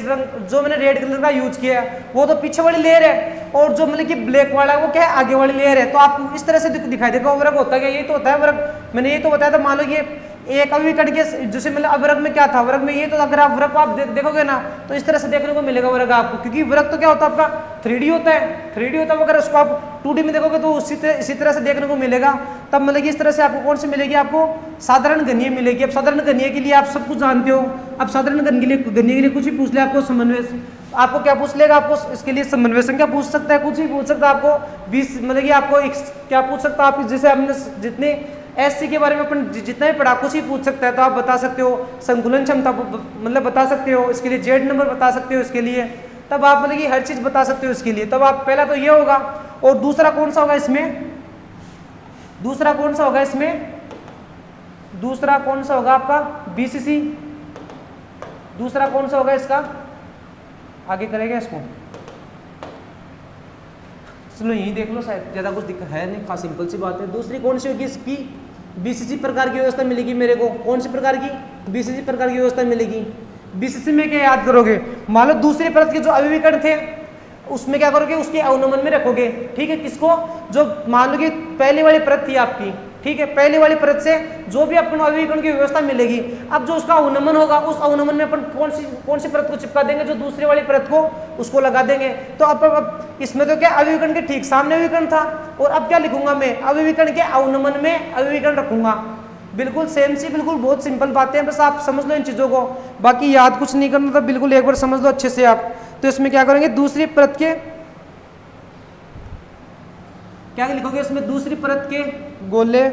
कलर का यूज किया है वो तो पीछे वाली लेयर है, और जो मतलब कि ब्लैक वाला है वो क्या है, आगे वाली लेयर है। तो आपको इस तरह से दिखाई देगा वर्ग होता है क्या, ये तो होता है वर्ग। मैंने ये तो बताया था। मान लो ये एक अभिविकर्ण के जैसे मतलब अवर्ग में क्या था, वर्ग में ये तो, अगर आप वर्ग को आप देखोगे ना तो इस तरह से देखने को मिलेगा वर्ग आपको, क्योंकि वर्ग तो क्या होता है आपका 3D होता है, 3D होता है। अगर उसको आप 2D में देखोगे तो इसी तरह से देखने को मिलेगा। तब मतलब इस तरह से आपको कौन सी मिलेगी, आपको साधारण घनीय मिलेगी। अब साधारण घनीय के लिए आप सब कुछ जानते हो। अब साधारण घनीय के लिए कुछ भी पूछ ले आपको, समन्वय आपको क्या पूछ लेगा, आपको इसके लिए समन्वय संख्या पूछ सकता है, कुछ भी पूछ सकता है आपको 20, मतलब कि आपको क्या पूछ सकता है, आप जैसे हमने जितने एससी के बारे में अपन जितना भी पढ़ा कुछ ही पूछ सकता है। तो आप बता सकते हो संकुलन क्षमता, मतलब बता सकते हो, इसके लिए जेड नंबर बता सकते हो इसके लिए, तब आप मतलब कि हर चीज बता सकते हो इसके लिए। तब आप पहला तो ये होगा, और दूसरा कौन सा होगा इसमें, दूसरा कौन सा होगा इसमें, दूसरा कौन सा होगा आपका बीसीसी, दूसरा कौन सा होगा इसका, आगे करेगा इसको, चलो यही देख लो, शायद ज्यादा कुछ दिक्कत है नहीं, खास सिंपल सी बात है। दूसरी कौन सी होगी इसकी, बीसीसी प्रकार की व्यवस्था मिलेगी मेरे को। कौन सी प्रकार की, बीसीसी प्रकार की व्यवस्था मिलेगी। बीसीसी में क्या याद करोगे, मान लो दूसरी परत के जो अभिविकर्ण थे उसमें क्या करोगे, उसके अवनमन में रखोगे, ठीक है। किसको, जो मान लो कि पहली वाली परत थी आपकी, ठीक है, पहली वाली परत से जो भी अपन अभिविकर्ण की व्यवस्था मिलेगी, अब जो उसका अवनमन होगा उस अवनमन में अपन कौन सी परत को चिपका देंगे, जो दूसरी वाली परत को उसको लगा देंगे। तो अब इसमें तो क्या अभिविकर्ण के ठीक सामने अभिविकर्ण था, और अब क्या लिखूंगा मैं, अभिविकर्ण के अवनमन में अभिविकर्ण रखूंगा। बिल्कुल सेम सी, बिल्कुल बहुत सिंपल बातें हैं, बस आप समझ लो इन चीजों को, बाकी याद कुछ नहीं करना था, बिल्कुल एक बार समझ लो अच्छे से आप। तो इसमें क्या करेंगे, दूसरी परत के क्या लिखोगे इसमें, दूसरी परत के गोले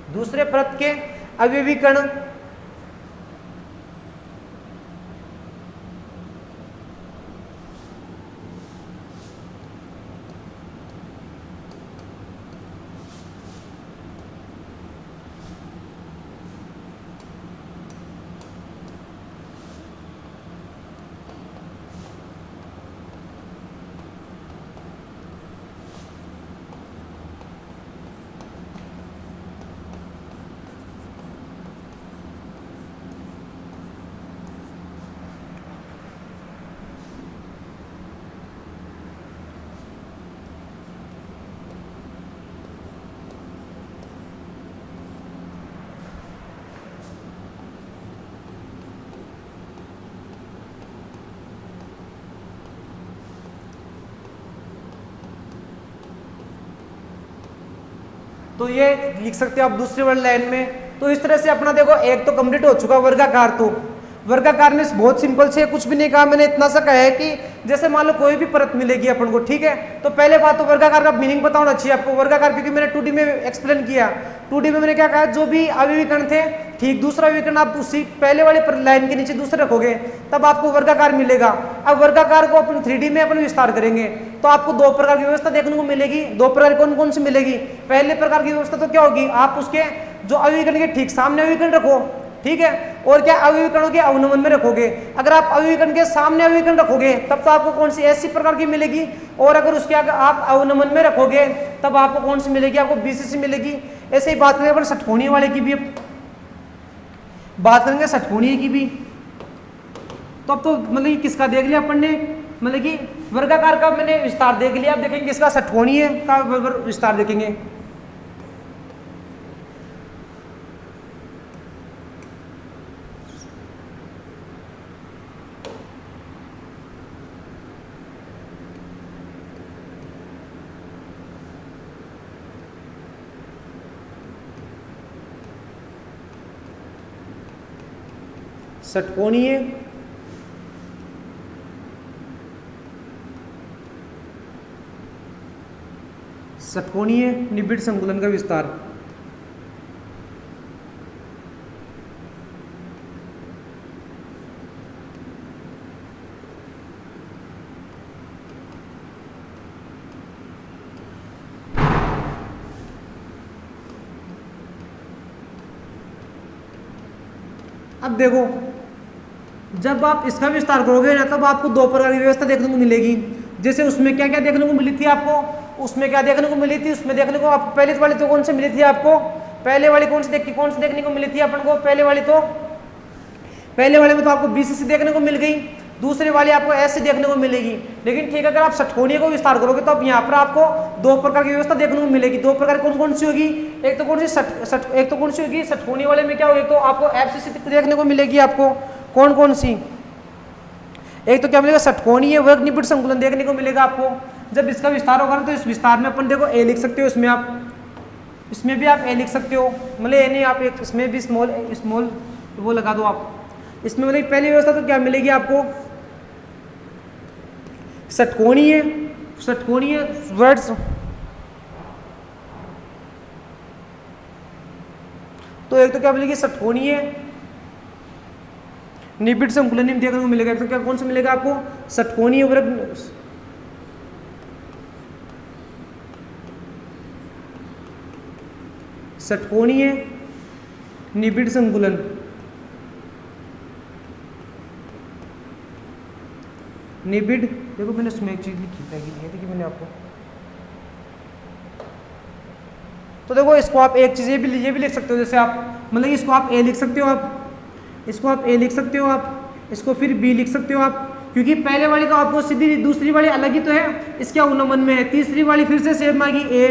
दूसरे परत के अभिविकर्ण तो ये लिख सकते हो आप दूसरी वाली लाइन में। तो इस तरह से अपना देखो एक तो कंप्लीट हो चुका वर्गाकार। तो वर्गाकार में बहुत सिंपल से, कुछ भी नहीं कहा मैंने, इतना सा कहा है कि जैसे मान लो कोई भी परत मिलेगी अपन को, ठीक है, तो पहले बात तो वर्गाकार का मीनिंग पता होना चाहिए आपको। वर्गाकार क्योंकि मैंने 2D में एक्सप्लेन किया, 2D में मैंने क्या कहा, जो भी अभिविकर्ण थे, ठीक, दूसरा अभिविकर्ण आप उसी पहले वाले लाइन के नीचे दूसरे रखोगे तब आपको वर्गाकार मिलेगा। अब वर्गाकार को अपन 3D में अपन विस्तार करेंगे तो आपको दो प्रकार की व्यवस्था देखने को मिलेगी। दो प्रकार कौन कौन सी मिलेगी, पहले प्रकार की व्यवस्था तो क्या होगी, आप उसके जो अभिविकर्ण के ठीक सामने अभिविकर्ण रखो, ठीक है। और क्या अवयवीकरणों के अवनमन में रखोगे, अगर आप अवयवीकरण के सामने अवयवीकरण रखोगे तब तो आपको कौन सी ऐसी प्रकार की मिलेगी, और अगर उसके आगे आप अवनमन में रखोगे तब आपको कौन सी मिलेगी, आपको बीसीसी मिलेगी। ऐसे ही बात करें अपन षटकोणीय वाले की भी, बात करेंगे षटकोणीय की भी, तो अब तो मतलब कि किसका देख लिया अपन ने, मतलब कि वर्गाकार का मैंने विस्तार देख लिया। अब देखेंगे किसका, षटकोणीय का विस्तार देखेंगे। षटकोणीय षटकोणीय निबिड़ संकुलन का विस्तार। अब देखो जब आप इसका विस्तार करोगे ना तब आपको दो प्रकार की व्यवस्था देखने को मिलेगी। जैसे उसमें क्या क्या देखने को मिली थी आपको, उसमें क्या देखने को मिली थी, उसमें देखने को आप पहले वाली तो कौन सी मिली थी आपको, पहले वाली कौन सी देखने को मिली थी अपन को, पहले वाले में तो आपको बीसीसी देखने को मिल गई, दूसरे वाली आपको ऐसे देखने को मिलेगी। लेकिन ठीक है, अगर आप षटकोणीय को विस्तार करोगे तो अब यहाँ पर आपको दो प्रकार की व्यवस्था देखने को मिलेगी। दो प्रकार कौन कौन सी होगी, एक तो कौन सी होगी षटकोणीय वाले में क्या होगी, तो आपको एफसीसी देखने को मिलेगी। आपको कौन कौन सी, एक तो क्या मिलेगा, षटकोणीय वर्ग निबिड़ संकुलन देखने को मिलेगा आपको। जब इसका विस्तार होगा तो इस विस्तार में अपन देखो ए लिख सकते हो, इसमें आप इसमें भी आप ए लिख सकते हो, मतलब ए नहीं आप एक इसमें भी स्मॉल वो लगा दो आप इसमें। मतलब पहली व्यवस्था तो क्या मिलेगी आपको, षटकोणीय वर्ड्स, तो एक तो क्या मिलेगी षटकोणीय निबिड़ संकुलन देखने को मिलेगा। तो क्या कौन सा मिलेगा आपको, षटकोणीय वर्ग षटकोणीय निबिड़ संकुलन। निबिड़ देखो मैंने उसमें एक चीज लिखी देखिए मैंने आपको, तो देखो इसको आप एक चीज ये भी लिख सकते हो, जैसे आप मतलब इसको आप ए लिख सकते हो, आप इसको आप ए लिख सकते हो, आप इसको फिर बी लिख सकते हो आप, क्योंकि पहले वाली तो आपको सीधी, दूसरी वाली अलग ही तो है, इसके अवनमन में है। तीसरी वाली फिर से सेम आएगी ए,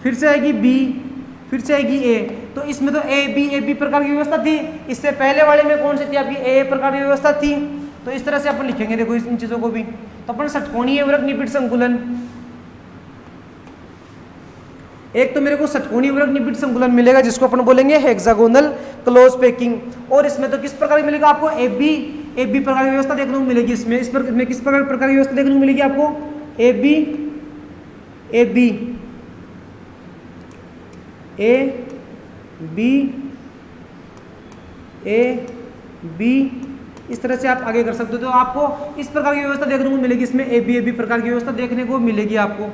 फिर से आएगी बी, फिर से आएगी ए, तो इसमें तो ए बी प्रकार की व्यवस्था थी। इससे पहले वाले में कौन सी थी आपकी, ए प्रकार की व्यवस्था थी। तो इस तरह से अपन लिखेंगे देखो इन चीजों को भी। तो अपन षटकोणीय वर्ग निबिड़ संकुलन, एक तो मेरे को षटकोणीय वर्ग निबिड़ संकुलन मिलेगा जिसको अपन बोलेंगे हेक्सागोनल क्लोज पैकिंग, और इसमें तो किस प्रकार की मिलेगा आपको, ए बी प्रकार की व्यवस्था देखने को मिलेगी। इसमें किस प्रकार की व्यवस्था देखने को मिलेगी आपको, ए बी इस तरह से आप आगे कर सकते हो। तो आपको इस प्रकार की व्यवस्था देखने को मिलेगी, इसमें ए बी प्रकार की व्यवस्था देखने को मिलेगी आपको,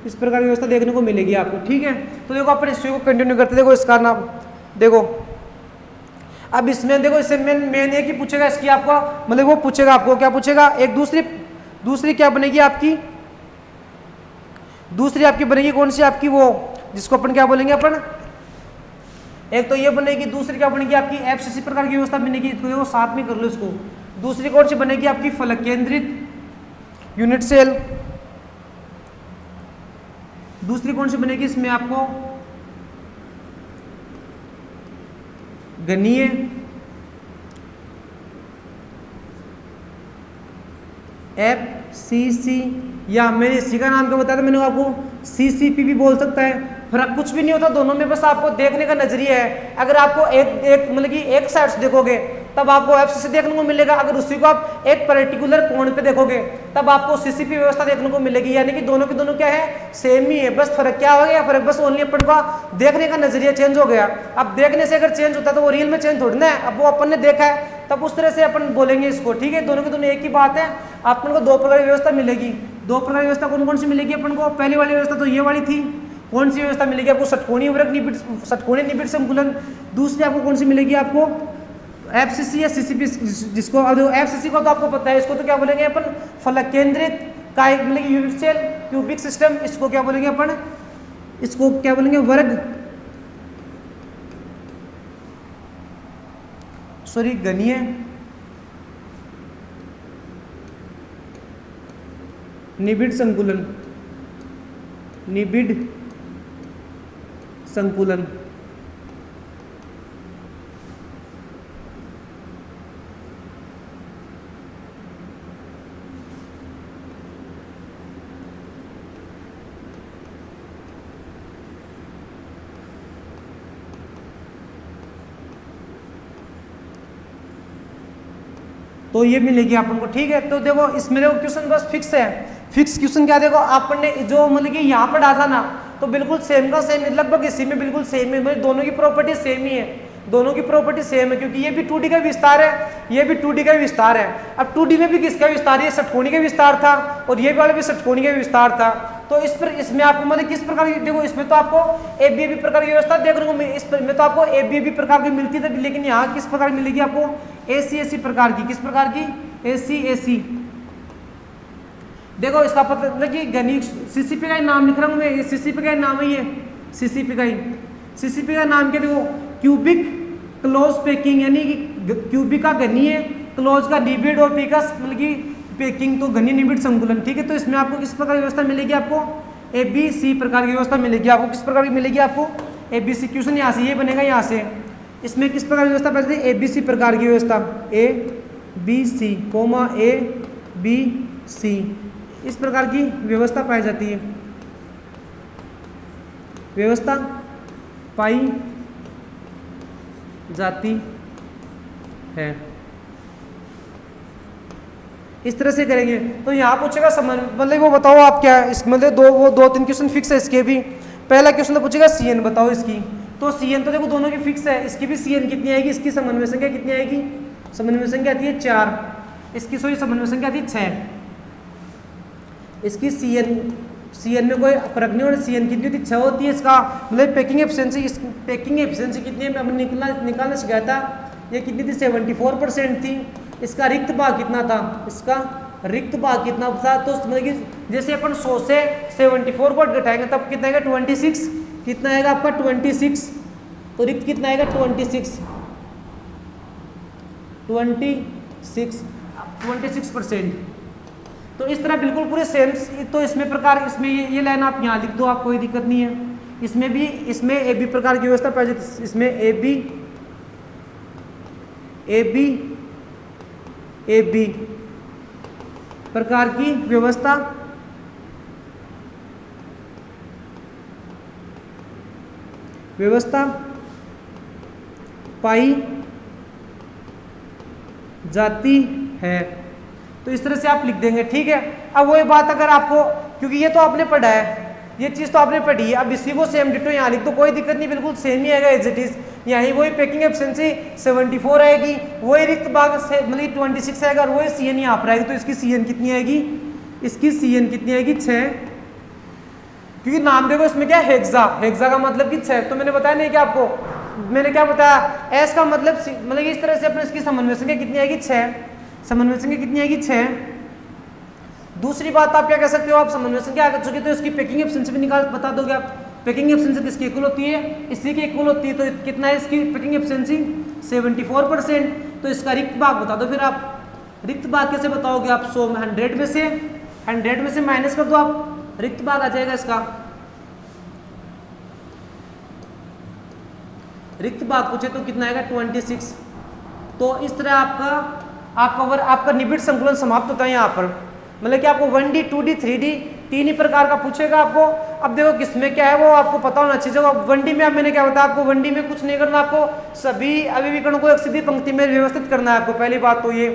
इस प्रकार की व्यवस्था देखने को मिलेगी आपको, ठीक है। तो देखो अपन इस को कंटिन्यू करते, देखो इसका नाम देखो, अब इसमें देखो इससे मेन एक ही पूछेगा इसकी आपको, मतलब वो पूछेगा आपको क्या पूछेगा, एक दूसरी क्या बनेगी आपकी, दूसरी आपकी बनेगी कौन सी आपकी, वो जिसको अपन क्या बोलेंगे अपन, एक तो ये बनेगी, दूसरी क्या बनेगी आपकी एफसीसी प्रकार की व्यवस्था बनेगी। तो देखो साथ में कर लो इसको, दूसरी कौन सी बनेगी आपकी फलक केंद्रित यूनिट सेल, दूसरी कौन सी बनेगी इसमें आपको गणीय एफसीसी, या मैंने इसी का नाम क्या बताया था, मैंने आपको सीसीपी भी बोल सकता है, फर्क कुछ भी नहीं होता दोनों में, बस आपको देखने का नजरिया है। अगर आपको एक मतलब कि एक साइड से देखोगे तब आपको एफसीसी देखने को मिलेगा, अगर उसी को आप एक पर्टिकुलर कोण पे देखोगे तब आपको सीसीपी व्यवस्था देखने को मिलेगी। यानी कि दोनों के दोनों क्या है, सेम ही है, बस फर्क क्या हो गया, फर्क बस ओनली अपन का देखने का नजरिया चेंज हो गया। अब देखने से अगर चेंज होता है तो वो रियल में चेंज थोड़ी ना है, अब वो अपन ने देखा है तब उस तरह से अपन बोलेंगे इसको, ठीक है। दोनों के दोनों एक ही बात है, अपन को दो प्रकार की व्यवस्था मिलेगी। दो प्रकार की व्यवस्था कौन कौन सी मिलेगी अपन को, पहली वाली व्यवस्था तो ये वाली थी, कौन सी व्यवस्था मिलेगी आपको? षटकोणीय वृत्त निबिड़, षटकोणीय निबिड़ संकुलन। दूसरी आपको कौन सी मिलेगी? आपको एफसीसी या सीसीपी, जिसको एफसीसी को तो आपको पता है, इसको तो क्या बोलेंगे अपन? फलक केंद्रित कायिक मतलब यूनिट सेल क्यूबिक सिस्टम। इसको क्या बोलेंगे अपन? इसको क्या बोलेंगे? वर्ग, सॉरी गणीय निबिड़ संकुलन, निबिड़ संकुलन। तो ये मिलेगी अपन को, ठीक है। तो देखो इसमें देखो क्वेश्चन बस फिक्स है। फिक्स क्वेश्चन क्या, देखो आपने जो मतलब कि यहाँ पर डाला ना, तो बिल्कुल सेम का सेम, लगभग इसी में बिल्कुल सेम है, मतलब दोनों की प्रॉपर्टी सेम ही है, दोनों की प्रॉपर्टी सेम है, क्योंकि ये भी 2D का विस्तार है, ये भी 2D का विस्तार है। अब 2D में भी किसका विस्तार है? ये षटकोणी का विस्तार था, और ये वाला भी षटकोणी का विस्तार था। तो इस पर इसमें आपको मतलब किस प्रकार की, देखो इसमें तो आपको ABAB प्रकार की व्यवस्था देखने को इस पर में तो आपको ABAB प्रकार की मिलती थी, लेकिन यहाँ किस प्रकार मिलेगी आपको? ACAC प्रकार की। किस प्रकार की? ACAC। देखो इसका पता मतलब कि गणित सीसीपी का ही नाम लिख रहा हूँ मैं, सीसीपी का ही नाम है ये, सीसीपी का ही। सीसीपी का नाम क्या? देखो क्यूबिक क्लोज पैकिंग, यानी कि क्यूबिक का गणीय, क्लोज का निबिड़, और पी का मतलब कि पैकिंग, तो गणीय निबिड़ संकुलन, ठीक है। तो इसमें आपको किस प्रकार की व्यवस्था मिलेगी? आपको ABC प्रकार की व्यवस्था मिलेगी। आपको किस प्रकार की मिलेगी? आपको ABC। क्वेश्चन यहाँ से ये बनेगा, यहाँ से इसमें किस प्रकार की व्यवस्था पाई जाती है? ABC प्रकार की व्यवस्था, ABC, ABC, इस प्रकार की व्यवस्था पाई जाती है, व्यवस्था पाई जाती है। इस तरह से करेंगे। तो यहाँ पूछेगा मतलब वो बताओ आप क्या, इस मतलब दो तीन क्वेश्चन फिक्स है इसके भी। पहला क्वेश्चन तो पूछेगा CN बताओ इसकी, तो CN तो देखो दोनों की फिक्स है, इसकी भी CN कितनी आएगी? इसकी समन्वय संख्या कितनी आएगी? समन्वय संख्या आती है 4, इसकी सॉरी समन्वय संख्या आती है 6। इसकी CN में कोई फर्क नहीं, और CN कितनी होती है? 6 होती है। इसका मतलब पैकिंग एफिशिएंसी, इस पैकिंग एफिशिएंसी कितनी है? हमने निकालना सिखाया था, ये कितनी थी? 74% थी। इसका रिक्त भाग कितना था? इसका रिक्त भाग कितना था? तो मतलब कि जैसे अपन 100 से 74 को घटाएंगे तब कितना आएगा? 26। कितना आएगा आपका? 26। तो रिक्त कितना आएगा? 26%। तो इस तरह बिल्कुल पूरे सेम। तो इसमें प्रकार, इसमें ये लाइन आप यहाँ लिख दो, आप कोई दिक्कत नहीं है। इसमें भी, इसमें AB प्रकार की व्यवस्था पाई जाती है, इसमें AB प्रकार की व्यवस्था पाई जाती है। तो इस तरह से आप लिख देंगे, ठीक है। अब वही बात अगर आपको, क्योंकि ये तो आपने पढ़ा है, ये चीज़ तो आपने पढ़ी है, अब इसी को सेम डिटो यहाँ लिख दो, कोई दिक्कत नहीं, बिल्कुल सेम ही आएगा एज इट इज। यहाँ वही पैकिंग एफिशिएंसी 74 आएगी, वही रिक्त भाग से मतलब 26 आएगा, और वही CN यहाँ पर आएगी। तो इसकी CN कितनी आएगी? इसकी CN कितनी आएगी? 6। क्योंकि नाम देखो इसमें क्या है? हेक्सा। हेक्सा का मतलब कि 6। तो मैंने बताया नहीं कि आपको, मैंने क्या बताया? S का मतलब इस तरह से अपने इसकी समन्वय संख्या कितनी आएगी? 6। समन्वय संख्या कितनी आएगी? 6। दूसरी बात आप क्या कह सकते हो? आप समन्वय संख्या आ चुकी तो इसकी पैकिंग एफिशिएंसी भी निकाल बता दोगे आप। पैकिंग एफिशिएंसी किसकी इक्वल होती है? इसी की इक्वल होती है। तो कितना है इसकी पैकिंग एफिशिएंसी? 74%। तो इसका रिक्त भाग बता दो फिर आप। रिक्त भाग कैसे बताओगे आप? 100 100 में से माइनस कर दो आप, रिक्त भाग आ जाएगा इसका। रिक्त भाग पूछे तो कितना आएगा? 26। तो इस तरह आपका निबिड़ संकुलन समाप्त होता है यहाँ पर। मतलब कि आपको 1D 2D 3D 3 ही प्रकार का पूछेगा आपको। अब देखो किसमें क्या है वो आपको पता होना चाहिए। 1D में अब मैंने क्या बताया आपको? 1D में कुछ नहीं करना, आपको सभी अभिविकरणों को एक सीधी पंक्ति में व्यवस्थित करना है आपको। पहली बात तो ये,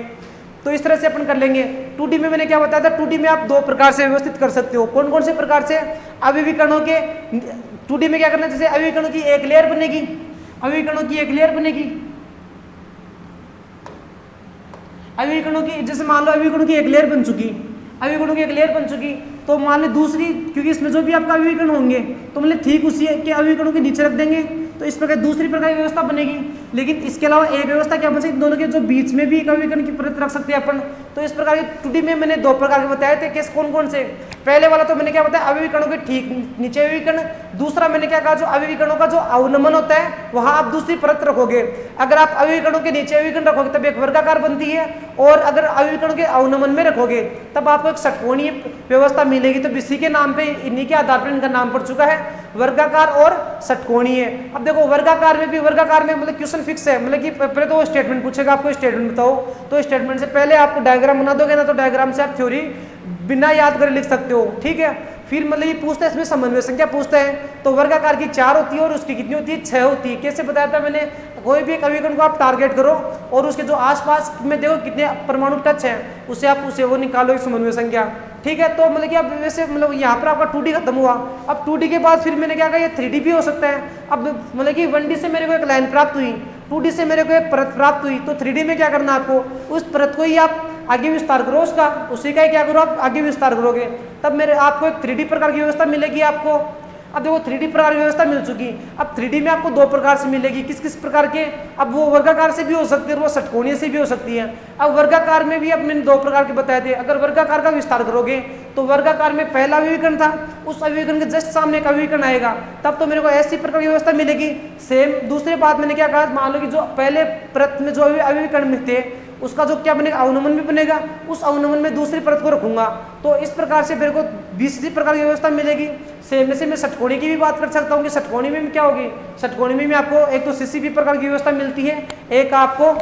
तो इस तरह से अपन कर लेंगे। 2D में मैंने क्या बताया था? 2D में आप 2 प्रकार से व्यवस्थित कर सकते हो। कौन कौन से प्रकार से? अभिविकरणों के 2D में क्या करना, जैसे अभिविकरणों की एक लेयर बनेगी, अभिविकरणों की एक लेयर बनेगी, अभिविकरणों की, जैसे मान लो अभिविकरणों की एक लेयर बन चुकी, अभिकरणों की एक लेयर बन चुकी। तो मान ली दूसरी, क्योंकि इसमें जो भी आपका अभिकरण होंगे तो मतलब ठीक उसी के अभिकरणों के नीचे रख देंगे, तो इस प्रकार दूसरी प्रकार की व्यवस्था बनेगी। लेकिन इसके अलावा एक व्यवस्था क्या बन सकती है, दोनों के जो बीच में भी एक अभिकरण की परत रख सकते हैं अपन। तो इस प्रकार की 2D में मैंने 2 प्रकार के बताए थे, केस कौन कौन से। पहले वाला तो मैंने क्या बताया, अभिकरणों के ठीक नीचे अभिकरण। दूसरा मैंने क्या कहा, जो अभिकरणों का जो अवनमन होता है वहां आप दूसरी परत रखोगे। अगर आप अभिकरणों के नीचे अभिकरण रखोगे तब एक वर्गाकार बनती है, और अगर अभिकरणों के अवनमन में रखोगे तब आपको एक षटकोणीय व्यवस्था मिलेगी। तो इसी के नाम पे, इन्हीं के आधार पर इनका नाम पड़ चुका है वर्गाकार और षटकोणीय। अब देखो वर्गाकार में भी, वर्गाकार में मतलब क्वेश्चन फिक्स है, मतलब कि पहले तो वो स्टेटमेंट पूछेगा, आपको स्टेटमेंट बताओ। तो स्टेटमेंट से पहले आपको डायग्राम बना दोगे ना, तो डायग्राम से आप थ्योरी बिना याद करे लिख सकते हो, ठीक है। फिर मतलब ये पूछता है, इसमें समन्वय संख्या पूछता है, तो वर्गाकार की 4 होती है और उसकी कितनी होती है, 6 होती है। कैसे बताया था मैंने, कोई भी एक अभिकरण को आप टारगेट करो और उसके जो आसपास में देखो कितने परमाणु टच हैं, उसे आप उसे वो निकालो समन्वय संख्या, ठीक है। तो मतलब कि अब वैसे मतलब यहाँ पर आपका 2D खत्म हुआ। अब 2D के बाद फिर मैंने क्या कहा, ये 3D भी हो सकता है। अब मतलब कि 1D से मेरे को एक लाइन प्राप्त हुई, 2D से मेरे को एक परत प्राप्त हुई, तो 3D में क्या करना आपको, उस परत को ही आप आगे विस्तार करो, उसका उसी का ही क्या करो आप आगे विस्तार करोगे, तब मेरे आपको एक 3D प्रकार की व्यवस्था मिलेगी आपको। अब देखो 3D प्रकार की व्यवस्था मिल चुकी। अब 3D में आपको 2 प्रकार से मिलेगी, किस किस प्रकार के, अब वो वर्गाकार से भी हो सकती है और वो षटकोणीय से भी हो सकती है। अब वर्गाकार में भी अब मैंने 2 प्रकार के बताए थे। अगर वर्गाकार का विस्तार करोगे तो वर्गाकार में पहला अभिकरण था, उस अभिकरण के जस्ट सामने एक अभिकरण आएगा, तब तो मेरे को ऐसी प्रकार की व्यवस्था मिलेगी। सेम दूसरी बात मैंने क्या कहा, मान लो कि जो पहले परत में जो अभिकरण में थे उसका जो क्या बनेगा, अवनमन भी बनेगा, उस अवनमन में दूसरी परत को रखूंगा, तो इस प्रकार से मेरे को 20 प्रकार की व्यवस्था मिलेगी। सेम से मैं षटकोणी की भी बात कर सकता हूँ कि षटकोणी में क्या होगी, षटकोणी में आपको एक तो सीसीपी प्रकार की व्यवस्था मिलती है, एक आपको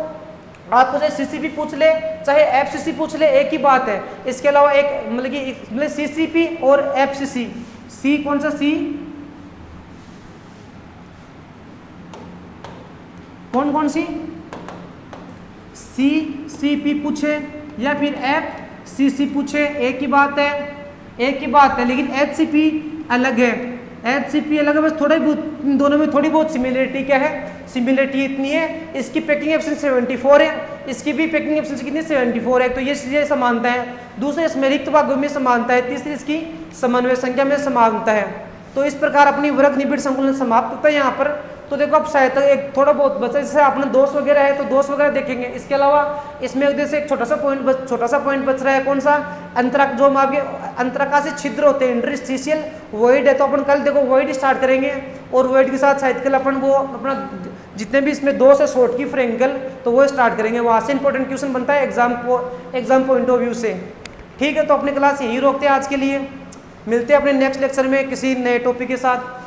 चाहे सीसीपी पूछ ले चाहे एफसीसी पूछ ले, एक ही बात है। इसके अलावा एक मतलब सीसीपी और एफसीसी, सी कौन सा, सी कौन कौन सी, सीसीपी पूछे या फिर एफसीसी पूछे, एक ही बात है, एक ही बात है। लेकिन एचसीपी अलग है, एचसीपी अलग है, बस थोड़ा बहुत दोनों में थोड़ी बहुत सिमिलरिटी क्या है, सिमिलरिटी इतनी है, इसकी पैकिंग एफिशिएंसी 74 है, इसकी भी पैकिंग एफिशिएंसी कितनी 74 है, तो ये समानता है। दूसरे इसमें रिक्त भागों में समानता है, तीसरी इसकी समन्वय संख्या में समानता है। तो इस प्रकार अपनी वर्ग निबिड़ संकुलन समाप्त होता है यहाँ पर। तो देखो अब शायद एक थोड़ा बहुत बचा, जैसे आपने दोष वगैरह है तो दोष वगैरह देखेंगे। इसके अलावा इसमें जैसे एक छोटा सा पॉइंट बच रहा है, कौन सा, जो हम आपके अंतराकाशी छिद्र होते हैं, इंटरस्टिशियल वॉइड है, तो अपन कल देखो वॉइड स्टार्ट करेंगे, और वॉइड के साथ शायद कल अपन वो अपना जितने भी इसमें दोष है शॉर्ट की फ्रेंकल, तो वो स्टार्ट करेंगे। वहाँ से इंपॉर्टेंट क्वेश्चन बनता है एग्जाम पॉइंट ऑफ व्यू से, ठीक है। तो अपनी क्लास यही रोकते हैं आज के लिए, मिलते हैं अपने नेक्स्ट लेक्चर में किसी नए टॉपिक के साथ।